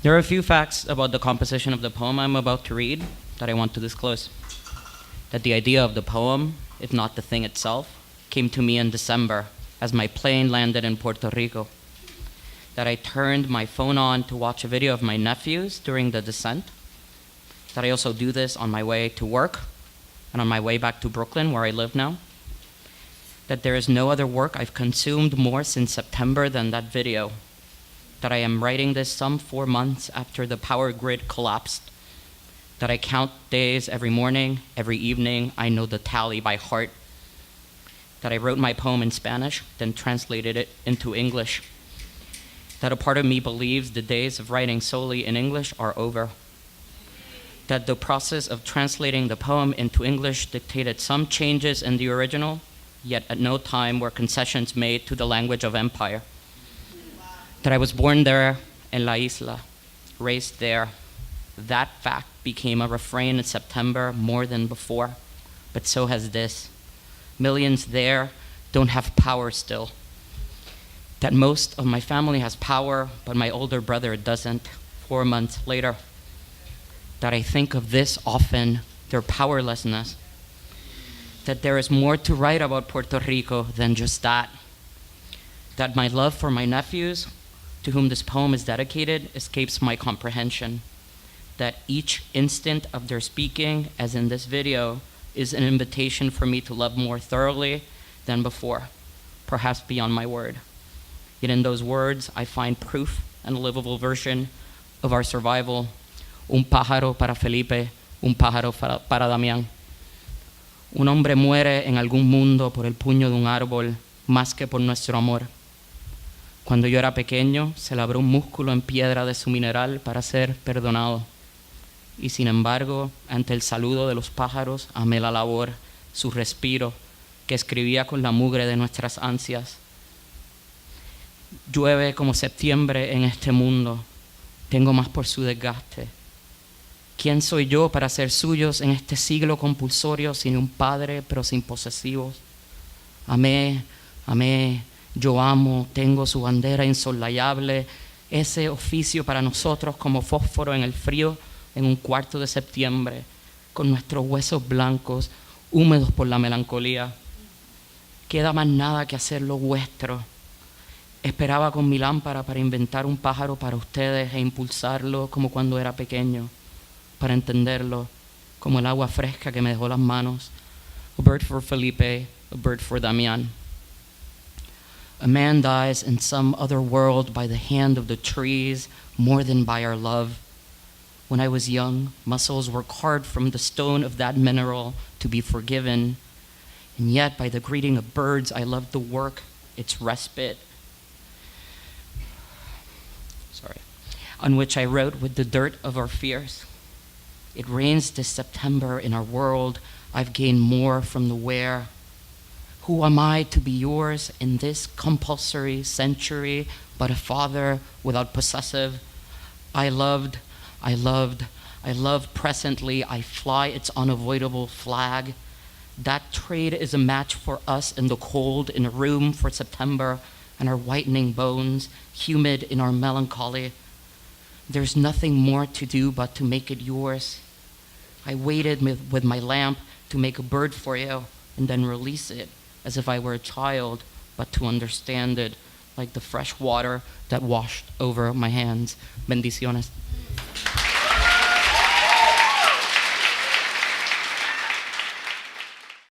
There are a few facts about the composition of the poem I'm about to read that I want to disclose. That the idea of the poem, if not the thing itself, came to me in December as my plane landed in Puerto Rico. That I turned my phone on to watch a video of my nephews during the descent. That I also do this on my way to work and on my way back to Brooklyn, where I live now. That there is no other work I've consumed more since September than that video. That I am writing this some 4 months after the power grid collapsed. That I count days every morning, every evening. I know the tally by heart. That I wrote my poem in Spanish, then translated it into English. That a part of me believes the days of writing solely in English are over. That the process of translating the poem into English dictated some changes in the original, yet at no time were concessions made to the language of empire. That I was born there in La Isla, raised there. That fact became a refrain in September more than before, but so has this. Millions there don't have power still. That most of my family has power, but my older brother doesn't, 4 months later. That I think of this often, their powerlessness. That there is more to write about Puerto Rico than just that. That my love for my nephews, to whom this poem is dedicated, escapes my comprehension. That each instant of their speaking, as in this video, is an invitation for me to love more thoroughly than before, perhaps beyond my word. Yet in those words, I find proof and a livable version of our survival. Un pájaro para Felipe, un pájaro para Damían. Un hombre muere en algún mundo por el puño de un árbol, más que por nuestro amor. Cuando yo era pequeño, se labró un músculo en piedra de su mineral para ser perdonado. Y sin embargo, ante el saludo de los pájaros, amé la labor, su respiro, que escribía con la mugre de nuestras ansias. Llueve como septiembre en este mundo, tengo más por su desgaste. ¿Quién soy yo para ser suyos en este siglo compulsorio sin un padre pero sin posesivos? Amé, amé, yo amo, tengo su bandera insolayable, ese oficio para nosotros como fósforo en el frío en un cuarto de septiembre, con nuestros huesos blancos, húmedos por la melancolía. Queda más nada que hacer lo vuestro. Esperaba con mi lámpara para inventar un pájaro para ustedes e impulsarlo como cuando era pequeño, para entenderlo, como el agua fresca que me dejó las manos. A bird for Felipe, a bird for Damían. A man dies in some other world by the hand of the trees more than by our love. When I was young, muscles were carved from the stone of that mineral to be forgiven. And yet, by the greeting of birds, I loved the work, its respite, on which I wrote with the dirt of our fears. It rains this September in our world. I've gained more from the wear. Who am I to be yours in this compulsory century, but a father without possessive? I loved presently, I fly its unavoidable flag. That trade is a match for us in the cold, in a room for September, and our whitening bones, humid in our melancholy. There's nothing more to do but to make it yours. I waited with my lamp to make a bird for you and then release it as if I were a child, but to understand it like the fresh water that washed over my hands. Bendiciones.